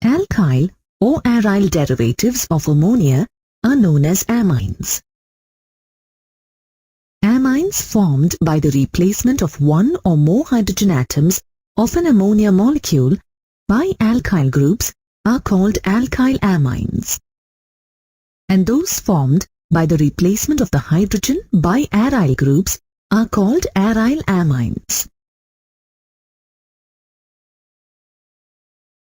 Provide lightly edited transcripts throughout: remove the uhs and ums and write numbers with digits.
Alkyl or aryl derivatives of ammonia are known as amines. Amines formed by the replacement of one or more hydrogen atoms of an ammonia molecule by alkyl groups are called alkyl amines. And those formed by the replacement of the hydrogen by aryl groups are called aryl amines.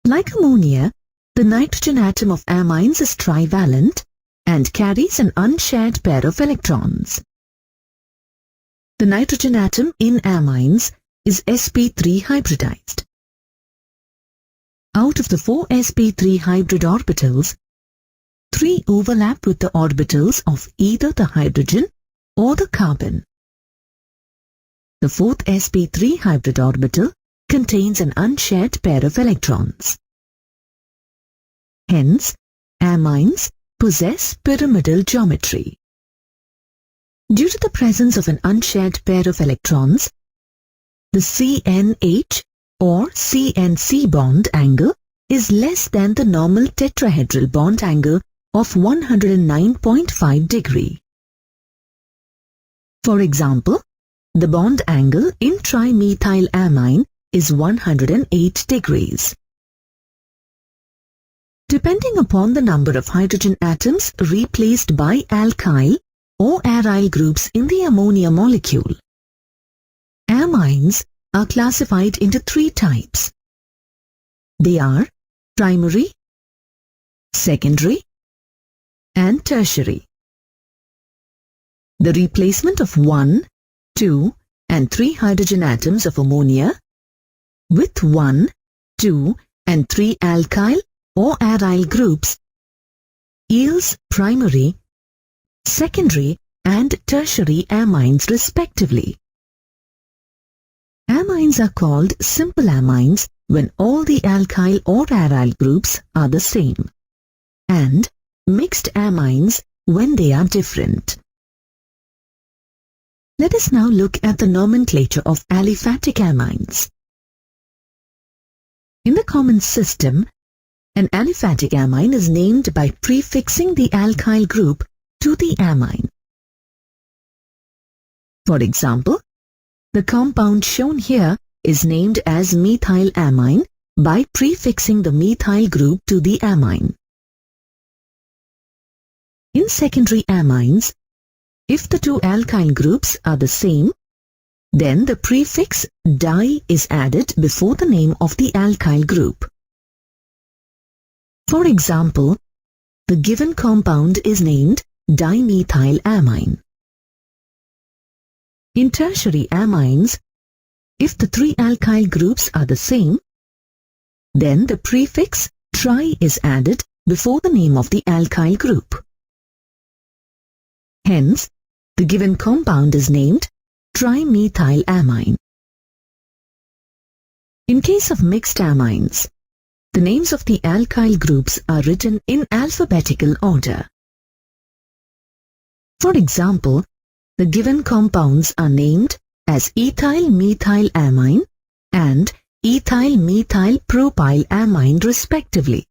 Like ammonia, the nitrogen atom of amines is trivalent and carries an unshared pair of electrons. The nitrogen atom in amines is sp3 hybridized. Out of the 4 sp3 hybrid orbitals, 3 overlap with the orbitals of either the hydrogen or the carbon. The 4th sp3 hybrid orbital contains an unshared pair of electrons. Hence, amines possess pyramidal geometry. Due to the presence of an unshared pair of electrons, the CNH or CNC bond angle is less than the normal tetrahedral bond angle of 109.5 degrees. For example, the bond angle in trimethylamine is 108 degrees. Depending upon the number of hydrogen atoms replaced by alkyl or aryl groups in the ammonia molecule, amines are classified into 3 types. They are primary, secondary, and tertiary. The replacement of 1, 2, and 3 hydrogen atoms of ammonia with 1, 2, and 3 alkyl or aryl groups yields primary, secondary, and tertiary amines respectively. Amines are called simple amines when all the alkyl or aryl groups are the same, and mixed amines when they are different. Let us now look at the nomenclature of aliphatic amines. In the common system, an aliphatic amine is named by prefixing the alkyl group to the amine. For example, the compound shown here is named as methylamine by prefixing the methyl group to the amine. In secondary amines, if the 2 alkyl groups are the same, then the prefix di is added before the name of the alkyl group. For example, the given compound is named dimethylamine. In tertiary amines, if the 3 alkyl groups are the same, then the prefix tri is added before the name of the alkyl group. Hence, the given compound is named trimethylamine. In case of mixed amines, the names of the alkyl groups are written in alphabetical order. For example, the given compounds are named as ethyl-methylamine and ethyl-methyl-propylamine respectively.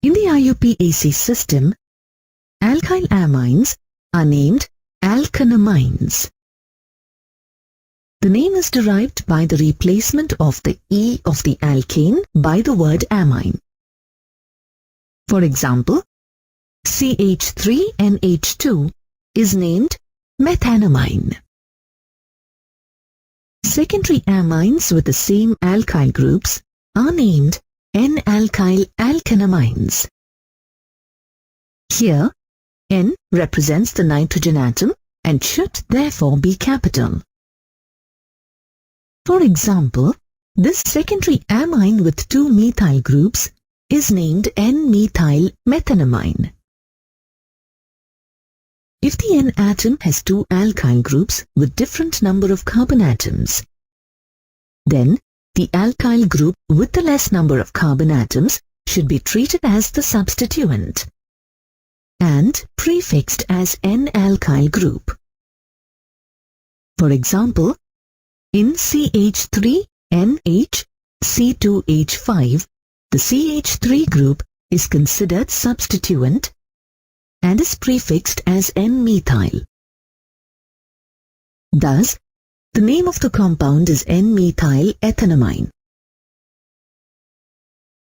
In the IUPAC system, alkyl amines are named alkanamines. The name is derived by the replacement of the E of the alkane by the word amine. For example, CH3NH2 is named methanamine. Secondary amines with the same alkyl groups are named N-alkyl alkanamines. Here, N represents the nitrogen atom and should therefore be capital. For example, this secondary amine with 2 methyl groups is named N-methyl methanamine. If the N atom has 2 alkyl groups with different number of carbon atoms, then the alkyl group with the less number of carbon atoms should be treated as the substituent and prefixed as N-alkyl group. For example, in CH3NHC2H5, the CH3 group is considered substituent and is prefixed as N-methyl. Thus, the name of the compound is N-methyl ethanamine.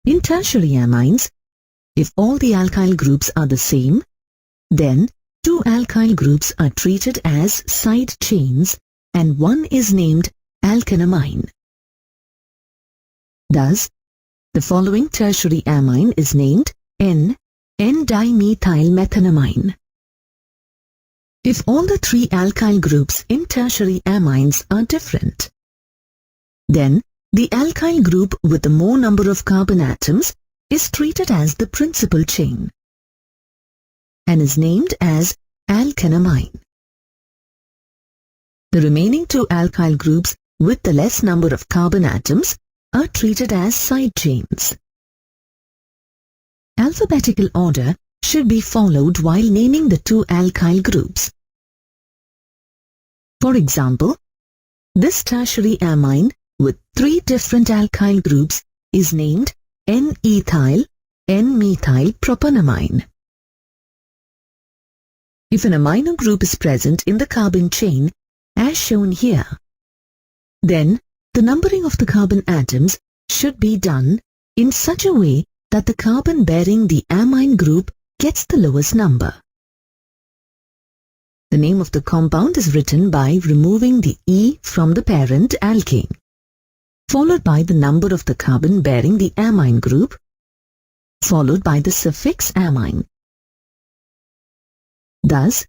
In tertiary amines, if all the alkyl groups are the same, then two alkyl groups are treated as side chains and one is named alkanamine. Thus, the following tertiary amine is named N-dimethylmethanamine. If all the three alkyl groups in tertiary amines are different, then the alkyl group with the more number of carbon atoms is treated as the principal chain and is named as alkanamine. The remaining two alkyl groups with the less number of carbon atoms are treated as side chains. Alphabetical order should be followed while naming the two alkyl groups. For example, this tertiary amine with three different alkyl groups is named N-ethyl N-methyl propanamine. If an amino group is present in the carbon chain, as shown here, then the numbering of the carbon atoms should be done in such a way that the carbon bearing the amine group gets the lowest number. The name of the compound is written by removing the E from the parent alkane, followed by the number of the carbon bearing the amine group, followed by the suffix amine. Thus,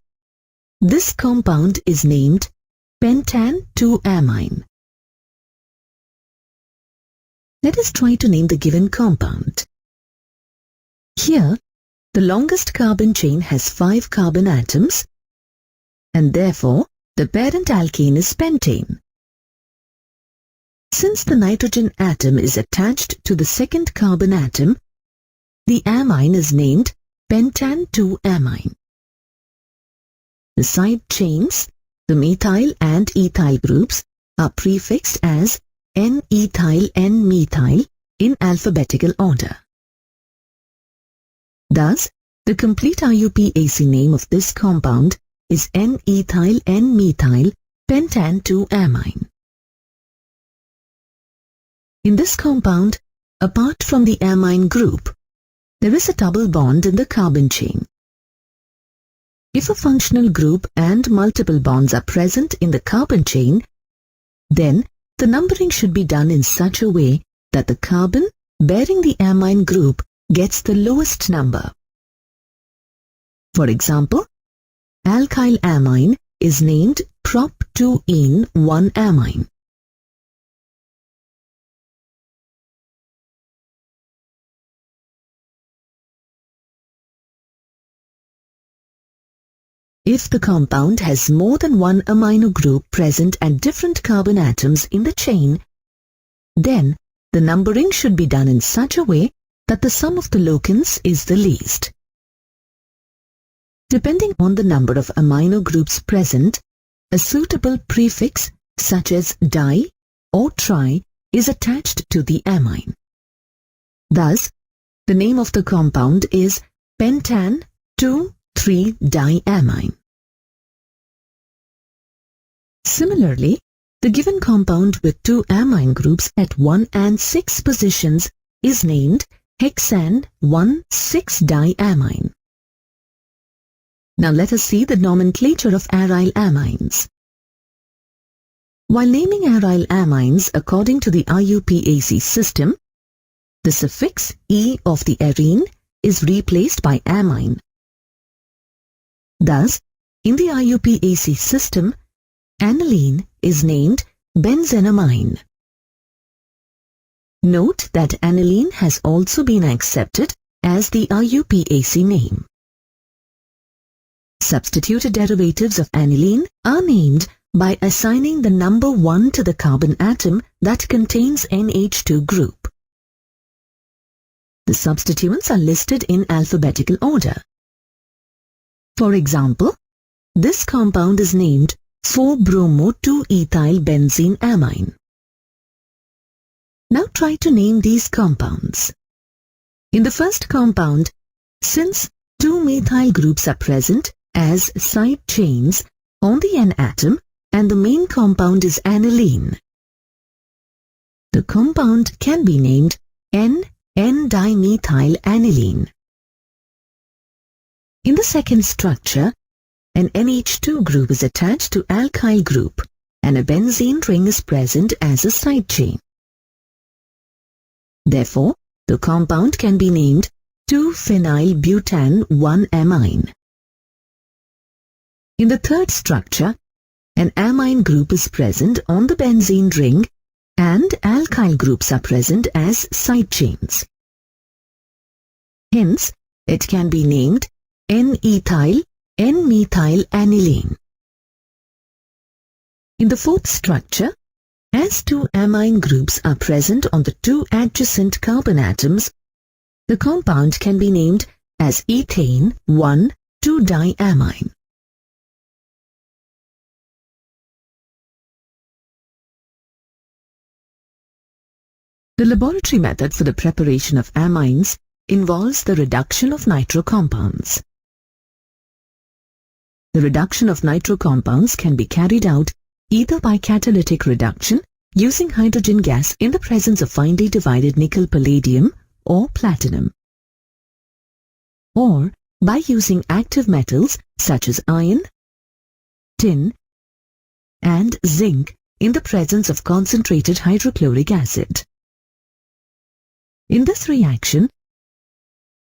this compound is named pentan-2-amine. Let us try to name the given compound. Here, the longest carbon chain has 5 carbon atoms, and therefore the parent alkane is pentane. Since the nitrogen atom is attached to the second carbon atom, the amine is named pentan-2-amine. The side chains, the methyl and ethyl groups, are prefixed as N-ethyl N-methyl in alphabetical order. Thus, the complete IUPAC name of this compound is N-ethyl N-methyl pentan-2-amine. In this compound, apart from the amine group, there is a double bond in the carbon chain. If a functional group and multiple bonds are present in the carbon chain, then the numbering should be done in such a way that the carbon bearing the amine group gets the lowest number. For example, alkyl amine is named prop-2-ene-1-amine. If the compound has more than one amino group present at different carbon atoms in the chain, then the numbering should be done in such a way that the sum of the locants is the least. Depending on the number of amino groups present, a suitable prefix such as di or tri is attached to the amine. Thus, the name of the compound is pentan-2,3-diamine. Similarly, the given compound with two amine groups at 1 and 6 positions is named hexane-1,6-diamine. Now let us see the nomenclature of aryl amines. While naming aryl amines according to the IUPAC system, the suffix E of the arene is replaced by amine. Thus, in the IUPAC system, aniline is named benzenamine. Note that aniline has also been accepted as the IUPAC name. Substituted derivatives of aniline are named by assigning the number 1 to the carbon atom that contains NH2 group. The substituents are listed in alphabetical order. For example, this compound is named 4-bromo-2-ethyl-benzene amine. Now try to name these compounds. In the first compound, since 2 methyl groups are present as side chains on the N atom and the main compound is aniline, the compound can be named N-dimethyl-aniline. In the second structure, an NH2 group is attached to alkyl group and a benzene ring is present as a side chain. Therefore, the compound can be named 2-phenyl-butan-1-amine. In the third structure, an amine group is present on the benzene ring and alkyl groups are present as side chains. Hence, it can be named N-ethyl-N-methyl-aniline. In the fourth structure, as 2 amine groups are present on the 2 adjacent carbon atoms, the compound can be named as ethane-1,2-diamine. The laboratory method for the preparation of amines involves the reduction of nitro compounds. The reduction of nitro compounds can be carried out either by catalytic reduction using hydrogen gas in the presence of finely divided nickel palladium or platinum, or by using active metals such as iron, tin, and zinc in the presence of concentrated hydrochloric acid. In this reaction,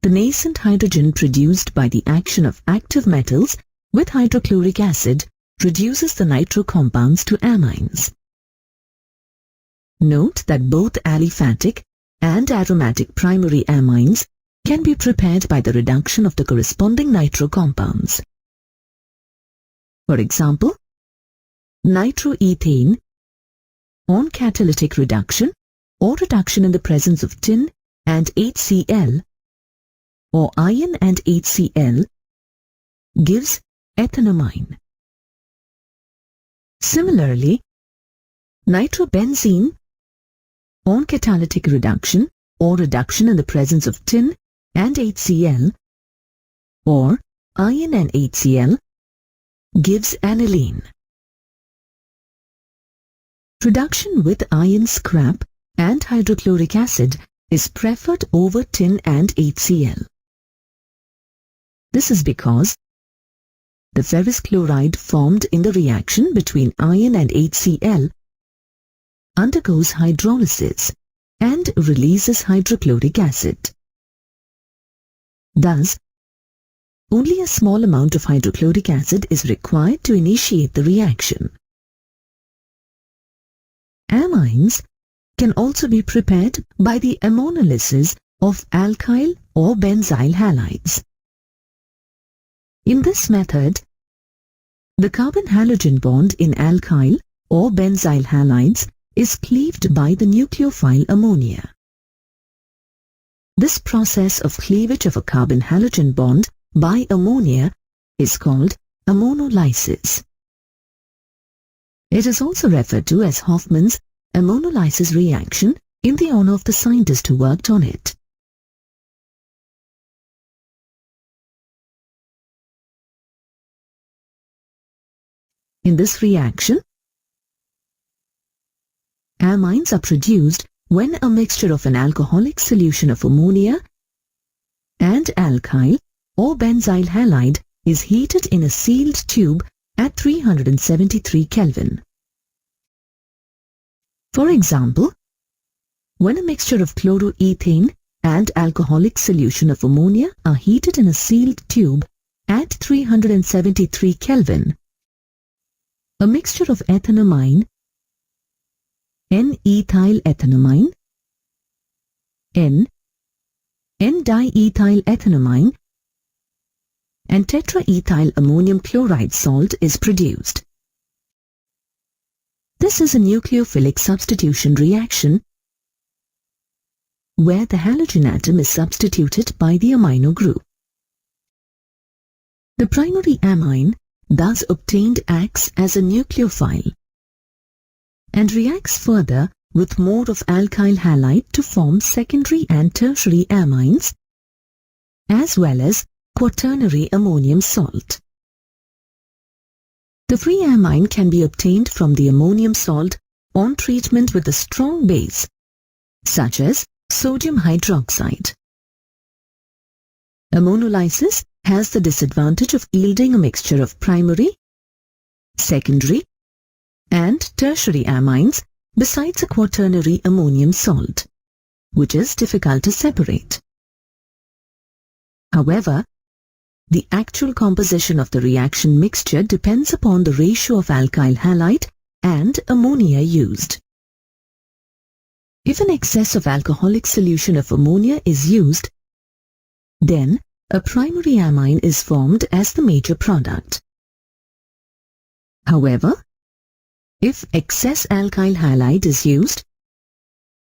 the nascent hydrogen produced by the action of active metals with hydrochloric acid reduces the nitro compounds to amines. Note that both aliphatic and aromatic primary amines can be prepared by the reduction of the corresponding nitro compounds. For example, nitroethane on catalytic reduction or reduction in the presence of tin and HCl or iron and HCl gives ethanamine. Similarly, nitrobenzene on catalytic reduction or reduction in the presence of tin and HCl or iron and HCl gives aniline. Reduction with iron scrap and hydrochloric acid is preferred over tin and HCl. This is because the ferrous chloride formed in the reaction between iron and HCl undergoes hydrolysis and releases hydrochloric acid. Thus, only a small amount of hydrochloric acid is required to initiate the reaction. Amines can also be prepared by the ammonolysis of alkyl or benzyl halides. In this method, the carbon-halogen bond in alkyl or benzyl halides is cleaved by the nucleophile ammonia. This process of cleavage of a carbon-halogen bond by ammonia is called ammonolysis. It is also referred to as Hofmann's ammonolysis reaction in the honor of the scientist who worked on it. In this reaction, amines are produced when a mixture of an alcoholic solution of ammonia and alkyl or benzyl halide is heated in a sealed tube at 373 Kelvin. For example, when a mixture of chloroethane and alcoholic solution of ammonia are heated in a sealed tube at 373 Kelvin, a mixture of ethanamine, N-ethylethanamine, N-diethylethanamine, and tetraethyl ammonium chloride salt is produced. This is a nucleophilic substitution reaction where the halogen atom is substituted by the amino group. The primary amine thus obtained acts as a nucleophile and reacts further with more of alkyl halide to form secondary and tertiary amines as well as quaternary ammonium salt. The free amine can be obtained from the ammonium salt on treatment with a strong base, such as sodium hydroxide. Ammonolysis has the disadvantage of yielding a mixture of primary, secondary, and tertiary amines besides a quaternary ammonium salt, which is difficult to separate. However, the actual composition of the reaction mixture depends upon the ratio of alkyl halide and ammonia used. If an excess of alcoholic solution of ammonia is used, then a primary amine is formed as the major product. However, if excess alkyl halide is used,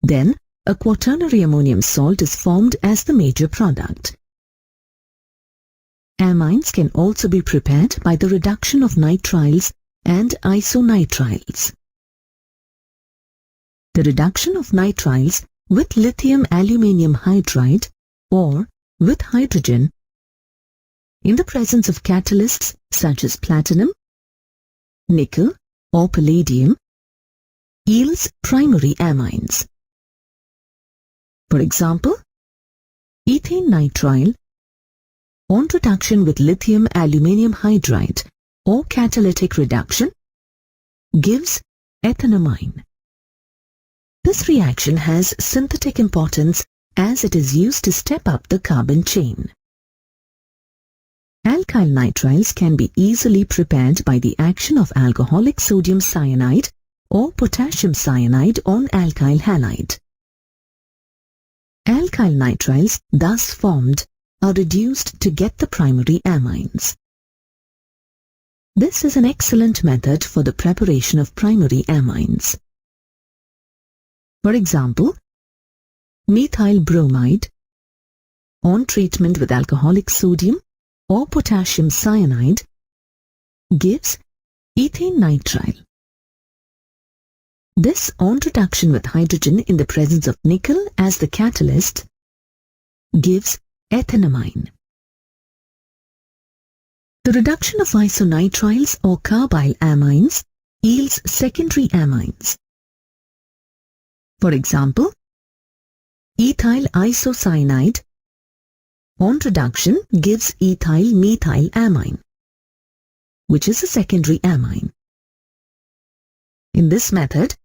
then a quaternary ammonium salt is formed as the major product. Amines can also be prepared by the reduction of nitriles and isonitriles. The reduction of nitriles with lithium aluminium hydride or with hydrogen in the presence of catalysts such as platinum, nickel or palladium yields primary amines. For example, ethane nitrile on reduction with lithium aluminium hydride or catalytic reduction gives ethanamine. This reaction has synthetic importance as it is used to step up the carbon chain. Alkyl nitriles can be easily prepared by the action of alcoholic sodium cyanide or potassium cyanide on alkyl halide. Alkyl nitriles thus formed are reduced to get the primary amines. This is an excellent method for the preparation of primary amines. For example, methyl bromide on treatment with alcoholic sodium or potassium cyanide gives ethane nitrile. This on reduction with hydrogen in the presence of nickel as the catalyst gives ethanamine. The reduction of isonitriles or carbyl amines yields secondary amines. For example, ethyl isocyanide on reduction gives ethyl methyl amine, which is a secondary amine. In this method,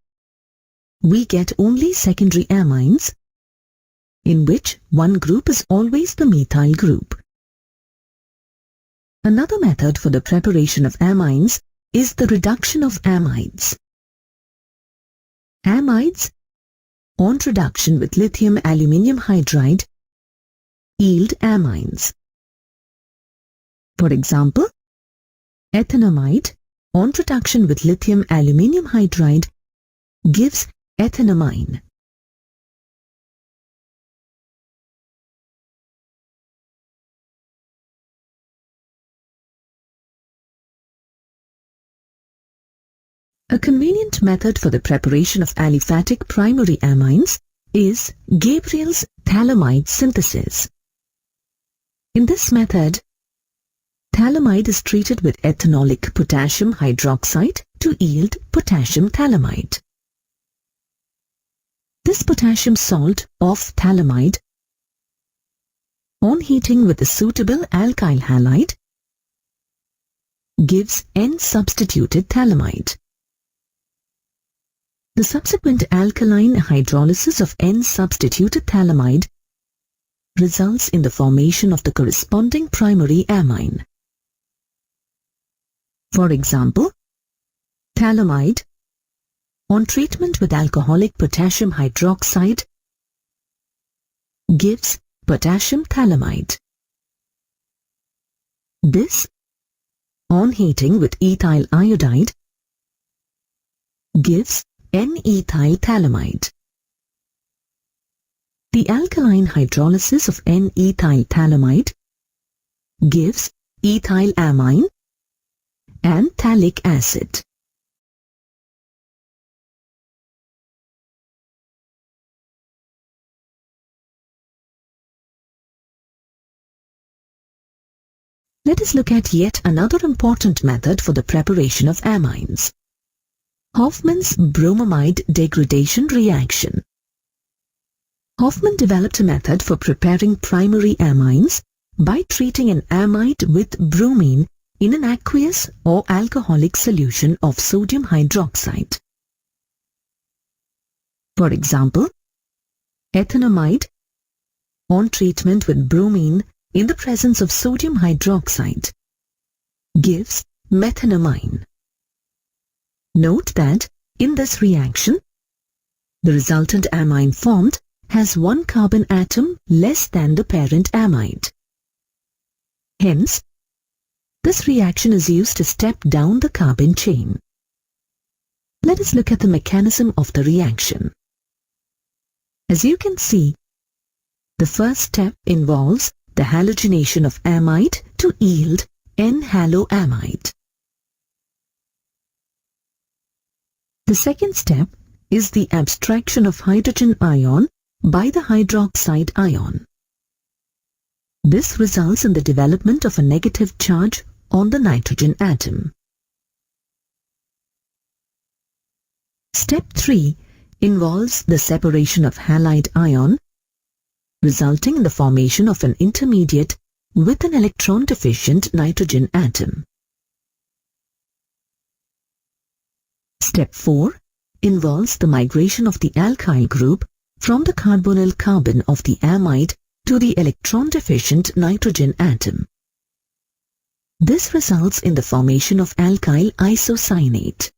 we get only secondary amines in which one group is always the methyl group. Another method for the preparation of amines is the reduction of amides. Amides on reduction with lithium aluminium hydride yield amines. For example, ethanamide on reduction with lithium aluminium hydride gives ethanamine. A convenient method for the preparation of aliphatic primary amines is Gabriel's phthalimide synthesis. In this method, phthalimide is treated with ethanolic potassium hydroxide to yield potassium phthalimide. This potassium salt of phthalimide, on heating with a suitable alkyl halide, gives N-substituted phthalimide. The subsequent alkaline hydrolysis of N-substituted phthalimide results in the formation of the corresponding primary amine. For example, phthalimide on treatment with alcoholic potassium hydroxide gives potassium phthalimide. This, on heating with ethyl iodide, gives N-ethyl phthalimide. The alkaline hydrolysis of N-ethyl phthalimide gives ethyl amine and phthalic acid. Let us look at yet another important method for the preparation of amines. Hofmann's bromamide degradation reaction. Hofmann developed a method for preparing primary amines by treating an amide with bromine in an aqueous or alcoholic solution of sodium hydroxide. For example, ethanamide on treatment with bromine in the presence of sodium hydroxide gives methanamine. Note that in this reaction, the resultant amine formed has one carbon atom less than the parent amide. Hence, this reaction is used to step down the carbon chain. Let us look at the mechanism of the reaction. As you can see, the first step involves the halogenation of amide to yield N-haloamide. The second step is the abstraction of hydrogen ion by the hydroxide ion. This results in the development of a negative charge on the nitrogen atom. Step 3 involves the separation of halide ion, resulting in the formation of an intermediate with an electron-deficient nitrogen atom. Step 4 involves the migration of the alkyl group from the carbonyl carbon of the amide to the electron-deficient nitrogen atom. This results in the formation of alkyl isocyanate.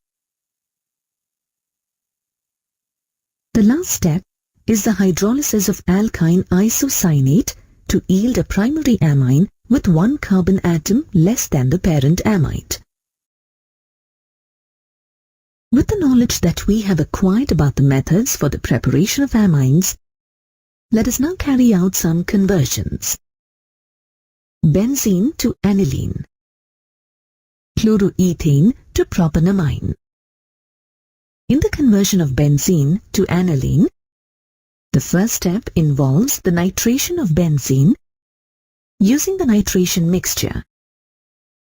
The last step is the hydrolysis of alkyne isocyanate to yield a primary amine with one carbon atom less than the parent amide. With the knowledge that we have acquired about the methods for the preparation of amines, let us now carry out some conversions. Benzene to aniline, chloroethane to propanamine. In the conversion of benzene to aniline, the first step involves the nitration of benzene using the nitration mixture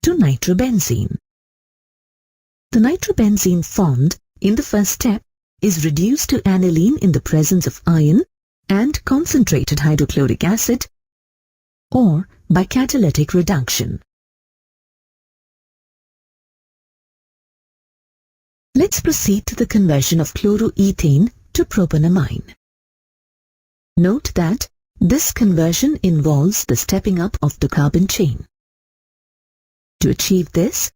to nitrobenzene. The nitrobenzene formed in the first step is reduced to aniline in the presence of iron and concentrated hydrochloric acid or by catalytic reduction. Let's proceed to the conversion of chloroethane to propanamine. Note that this conversion involves the stepping up of the carbon chain. To achieve this,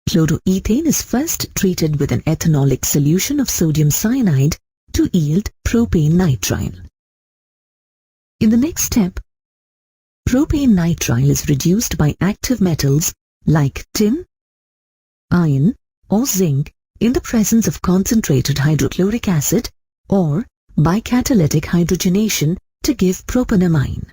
chloroethane is first treated with an ethanolic solution of sodium cyanide to yield propane nitrile. In the next step, propane nitrile is reduced by active metals like tin, iron, or zinc in the presence of concentrated hydrochloric acid or by catalytic hydrogenation to give propanamine.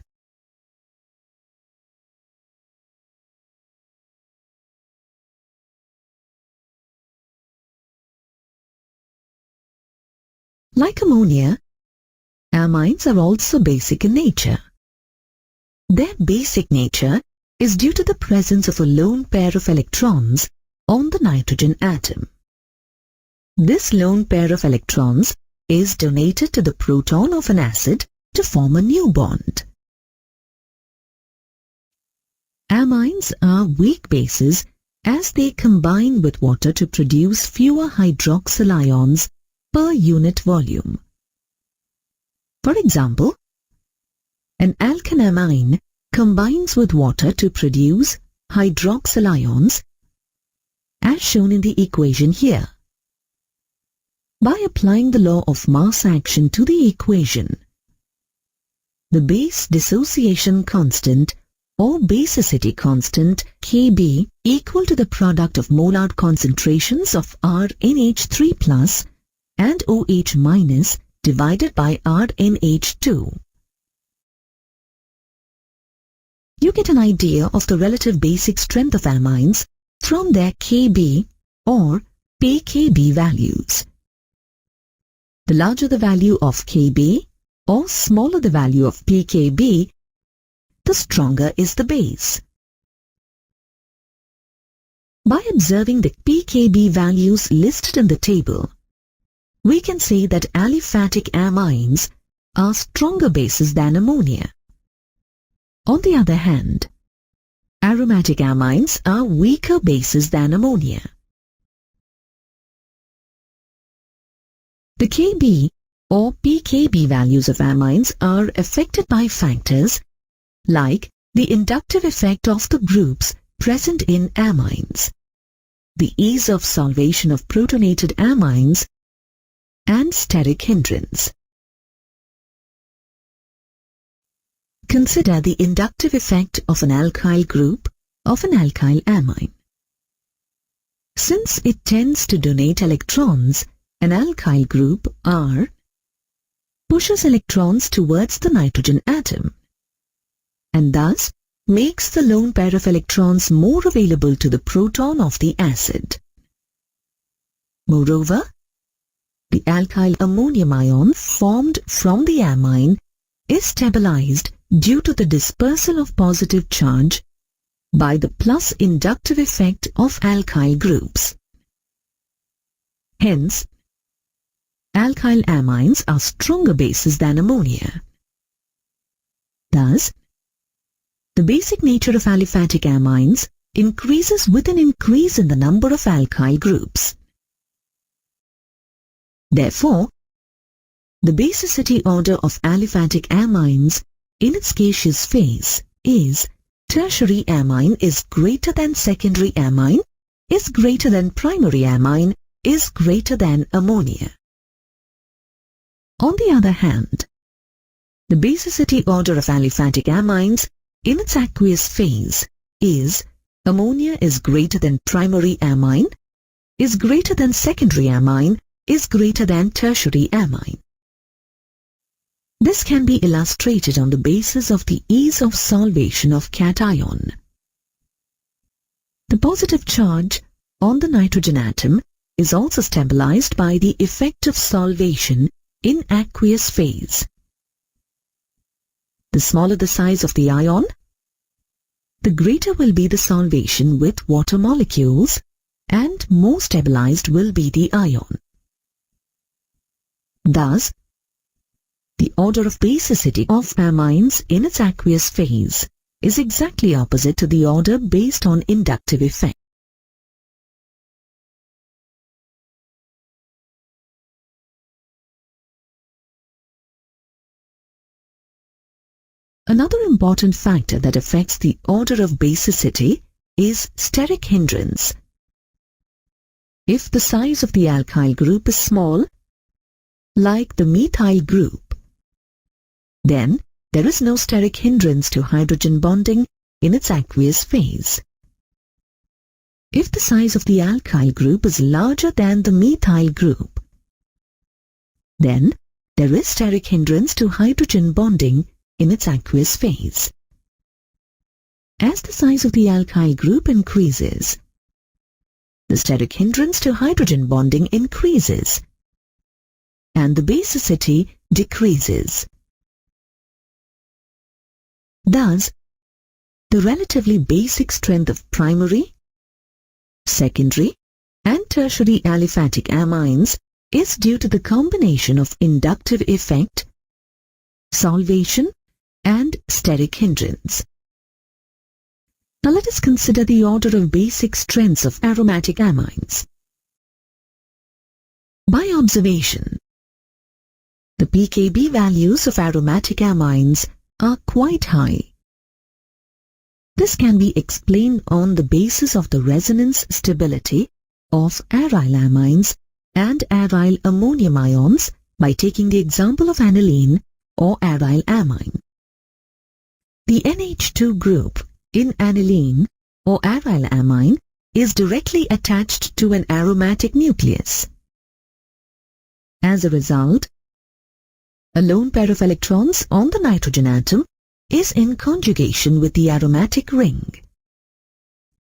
Like ammonia, amines are also basic in nature. Their basic nature is due to the presence of a lone pair of electrons on the nitrogen atom. This lone pair of electrons is donated to the proton of an acid to form a new bond. Amines are weak bases as they combine with water to produce fewer hydroxyl ions per unit volume. For example, an alkanamine combines with water to produce hydroxyl ions as shown in the equation here. By applying the law of mass action to the equation, the base dissociation constant or basicity constant Kb equal to the product of molar concentrations of RNH3+ and OH- divided by RNH2. You get an idea of the relative basic strength of amines from their Kb or pKb values. The larger the value of Kb or smaller the value of pKb, the stronger is the base. By observing the pKb values listed in the table, we can say that aliphatic amines are stronger bases than ammonia. On the other hand, aromatic amines are weaker bases than ammonia. The Kb or pKb values of amines are affected by factors like the inductive effect of the groups present in amines, the ease of solvation of protonated amines, and steric hindrance. Consider the inductive effect of an alkyl group of an alkyl amine. Since it tends to donate electrons, an alkyl group R pushes electrons towards the nitrogen atom and thus makes the lone pair of electrons more available to the proton of the acid. Moreover, the alkyl ammonium ion formed from the amine is stabilized due to the dispersal of positive charge by the plus inductive effect of alkyl groups. Hence, alkyl amines are stronger bases than ammonia. Thus, the basic nature of aliphatic amines increases with an increase in the number of alkyl groups. Therefore, the basicity order of aliphatic amines in its gaseous phase is tertiary amine is greater than secondary amine is greater than primary amine is greater than ammonia. On the other hand, the basicity order of aliphatic amines in its aqueous phase is ammonia is greater than primary amine, is greater than secondary amine, is greater than tertiary amine. This can be illustrated on the basis of the ease of solvation of cation. The positive charge on the nitrogen atom is also stabilized by the effect of solvation in aqueous phase. The smaller the size of the ion, the greater will be the solvation with water molecules and more stabilized will be the ion. Thus, the order of basicity of amines in its aqueous phase is exactly opposite to the order based on inductive effect. Another important factor that affects the order of basicity is steric hindrance. If the size of the alkyl group is small, like the methyl group, then there is no steric hindrance to hydrogen bonding in its aqueous phase. If the size of the alkyl group is larger than the methyl group, then there is steric hindrance to hydrogen bonding in its aqueous phase. As the size of the alkyl group increases, the steric hindrance to hydrogen bonding increases and the basicity decreases. Thus, the relatively basic strength of primary, secondary, and tertiary aliphatic amines is due to the combination of inductive effect, solvation, and steric hindrance. Now let us consider the order of basic strengths of aromatic amines. By observation, the pKb values of aromatic amines are quite high. This can be explained on the basis of the resonance stability of aryl amines and aryl ammonium ions by taking the example of aniline or aryl amine. The NH2 group in aniline or aryl amine is directly attached to an aromatic nucleus. As a result, a lone pair of electrons on the nitrogen atom is in conjugation with the aromatic ring.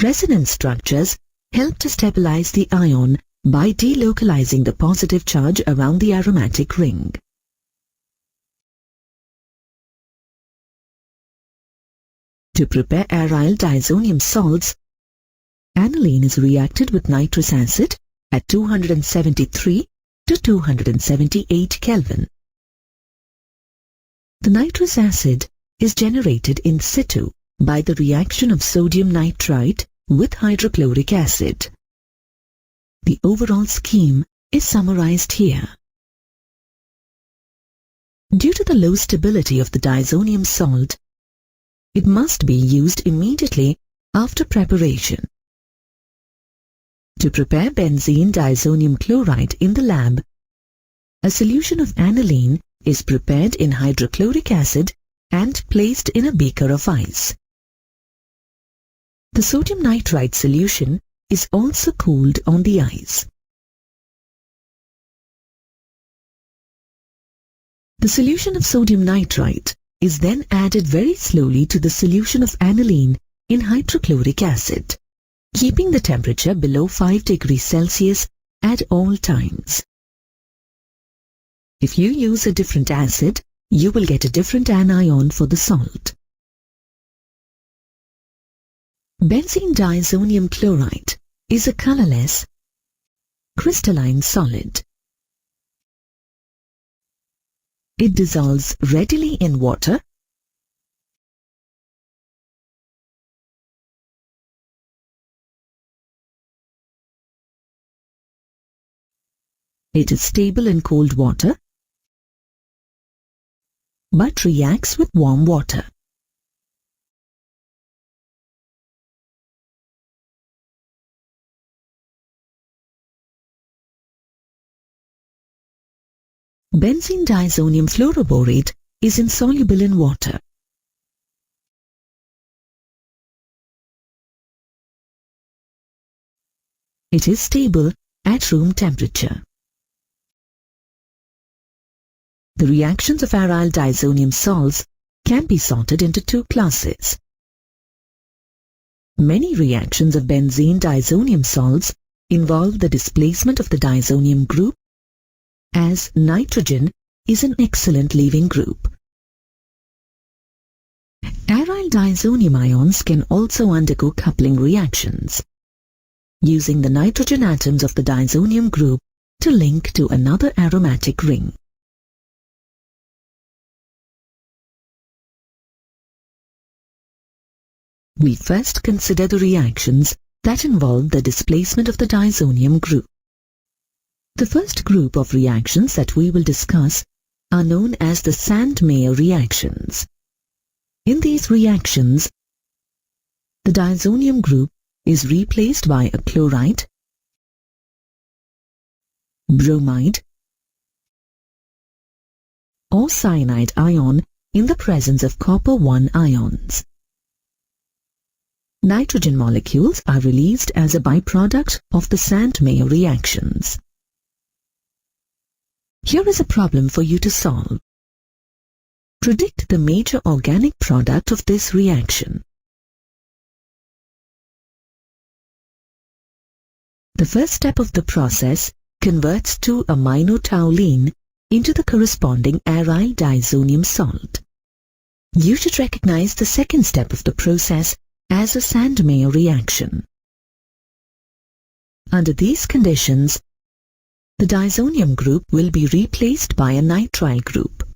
Resonance structures help to stabilize the ion by delocalizing the positive charge around the aromatic ring. To prepare aryl diazonium salts, aniline is reacted with nitrous acid at 273 to 278 Kelvin. The nitrous acid is generated in situ by the reaction of sodium nitrite with hydrochloric acid. The overall scheme is summarized here. Due to the low stability of the diazonium salt, it must be used immediately after preparation. To prepare benzene diazonium chloride in the lab, a solution of aniline is prepared in hydrochloric acid and placed in a beaker of ice. The sodium nitrite solution is also cooled on the ice. The solution of sodium nitrite is then added very slowly to the solution of aniline in hydrochloric acid, keeping the temperature below 5 degrees Celsius at all times. If you use a different acid, you will get a different anion for the salt. Benzene diazonium chloride is a colorless, crystalline solid. It dissolves readily in water It is stable in cold water but reacts with warm water. Benzene diazonium fluoroborate is insoluble in water. It is stable at room temperature. The reactions of aryl diazonium salts can be sorted into two classes. Many reactions of benzene diazonium salts involve the displacement of the diazonium group, as nitrogen is an excellent leaving group. Aryl diazonium ions can also undergo coupling reactions, using the nitrogen atoms of the diazonium group to link to another aromatic ring. We first consider the reactions that involve the displacement of the diazonium group. The first group of reactions that we will discuss are known as the Sandmeyer reactions. In these reactions, the diazonium group is replaced by a chloride, bromide, or cyanide ion in the presence of copper-1 ions. Nitrogen molecules are released as a byproduct of the Sandmeyer reactions. Here is a problem for you to solve. Predict the major organic product of this reaction. The first step of the process converts 2-aminotoluene into the corresponding aryl diazonium salt. You should recognize the second step of the process as a Sandmeyer reaction. Under these conditions, the diazonium group will be replaced by a nitrile group.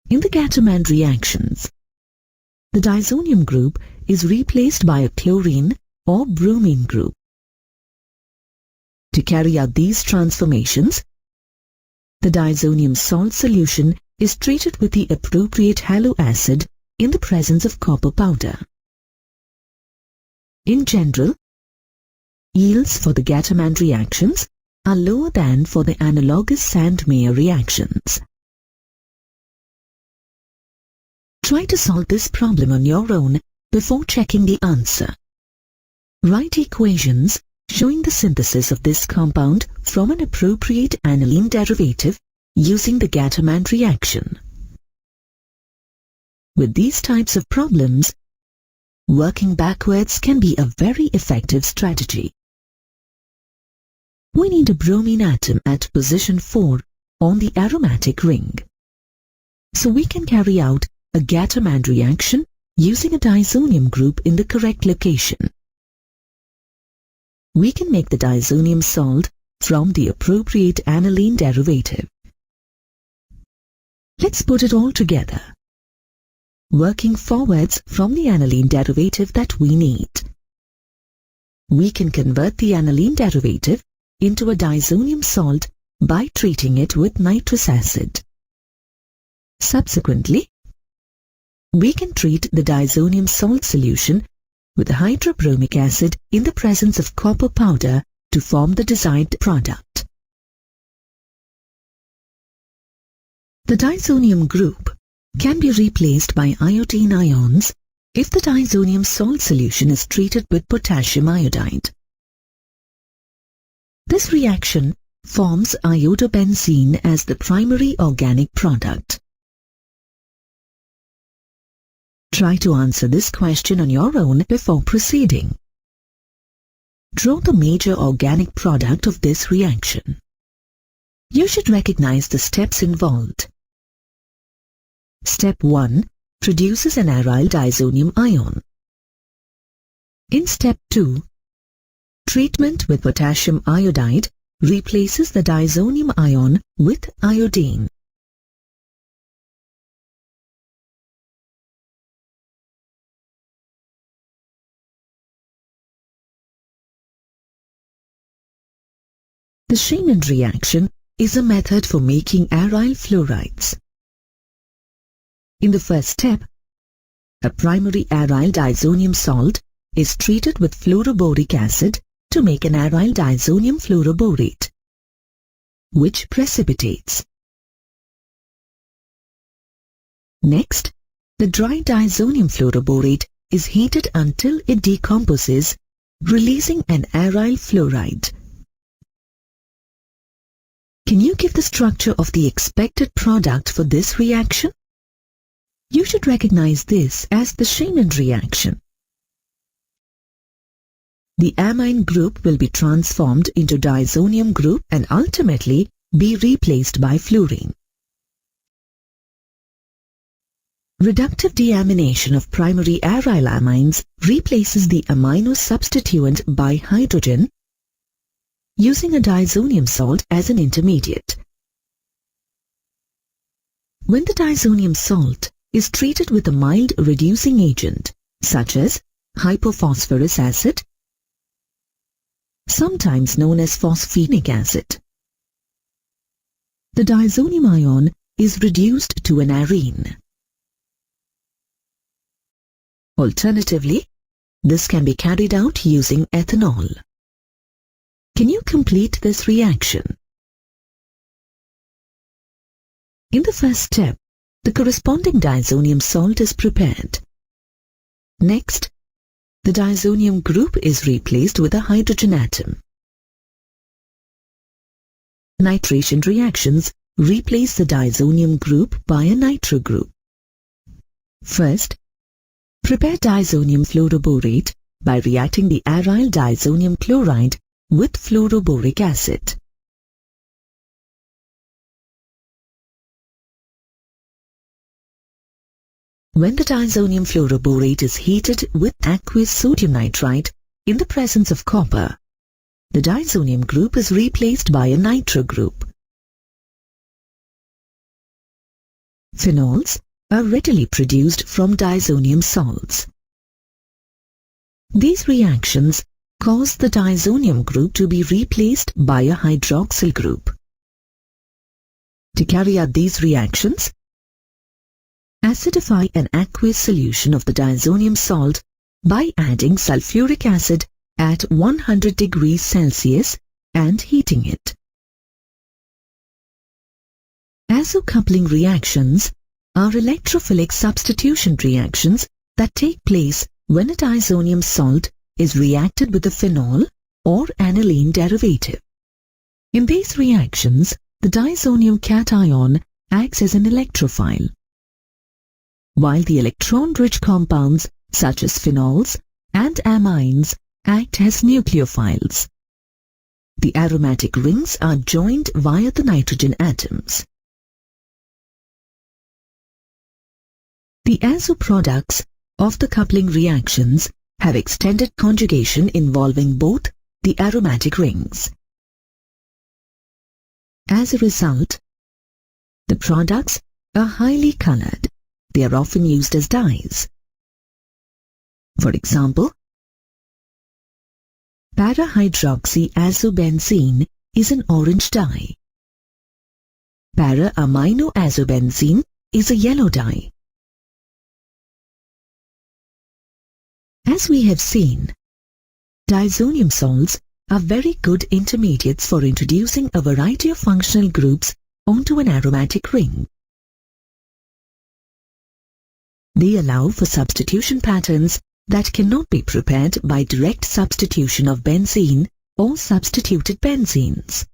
In the Gattermann reactions, the diazonium group is replaced by a chlorine or bromine group. To carry out these transformations, the diazonium salt solution is treated with the appropriate halo acid in the presence of copper powder. In general, yields for the Gattermann reactions are lower than for the analogous Sandmeyer reactions. Try to solve this problem on your own before checking the answer. Write equations showing the synthesis of this compound from an appropriate aniline derivative using the Gattermann reaction. With these types of problems, working backwards can be a very effective strategy. We need a bromine atom at position 4 on the aromatic ring. So we can carry out a Gattermann reaction using a diazonium group in the correct location. We can make the diazonium salt from the appropriate aniline derivative. Let's put it all together, working forwards from the aniline derivative that we need. We can convert the aniline derivative into a diazonium salt by treating it with nitrous acid. Subsequently, we can treat the diazonium salt solution with hydrobromic acid in the presence of copper powder to form the desired product. The diazonium group can be replaced by iodine ions if the diazonium salt solution is treated with potassium iodide. This reaction forms iodobenzene as the primary organic product. Try to answer this question on your own before proceeding. Draw the major organic product of this reaction. You should recognize the steps involved. Step 1 produces an aryl diazonium ion. In step 2, treatment with potassium iodide replaces the diazonium ion with iodine. The Shemin reaction is a method for making aryl fluorides. In the first step, a primary aryl diazonium salt is treated with fluoroboric acid to make an aryl diazonium fluoroborate, which precipitates. Next, the dry diazonium fluoroborate is heated until it decomposes, releasing an aryl fluoride. Can you give the structure of the expected product for this reaction? You should recognize this as the Shemin reaction. The amine group will be transformed into diazonium group and ultimately be replaced by fluorine. Reductive deamination of primary aryl amines replaces the amino substituent by hydrogen using a diazonium salt as an intermediate. When the diazonium salt is treated with a mild reducing agent such as hypophosphorus acid, sometimes known as phosphenic acid, the diazonium ion is reduced to an arene. Alternatively, this can be carried out using ethanol. Can you complete this reaction? In the first step, the corresponding diazonium salt is prepared. Next, the diazonium group is replaced with a hydrogen atom. Nitration reactions replace the diazonium group by a nitro group. First, prepare diazonium fluoroborate by reacting the aryl diazonium chloride with fluoroboric acid. When the diazonium fluoroborate is heated with aqueous sodium nitrite in the presence of copper, the diazonium group is replaced by a nitro group. Phenols are readily produced from diazonium salts. These reactions cause the diazonium group to be replaced by a hydroxyl group. To carry out these reactions, acidify an aqueous solution of the diazonium salt by adding sulfuric acid at 100 degrees Celsius and heating it. Azocoupling reactions are electrophilic substitution reactions that take place when a diazonium salt is reacted with a phenol or aniline derivative. In these reactions, the diazonium cation acts as an electrophile. while the electron-rich compounds such as phenols and amines act as nucleophiles. The aromatic rings are joined via the nitrogen atoms. The azo products of the coupling reactions have extended conjugation involving both the aromatic rings. As a result, the products are highly colored. They are often used as dyes. For example, para-hydroxyazobenzene is an orange dye. Para-aminoazobenzene is a yellow dye. As we have seen, diazonium salts are very good intermediates for introducing a variety of functional groups onto an aromatic ring. They allow for substitution patterns that cannot be prepared by direct substitution of benzene or substituted benzenes.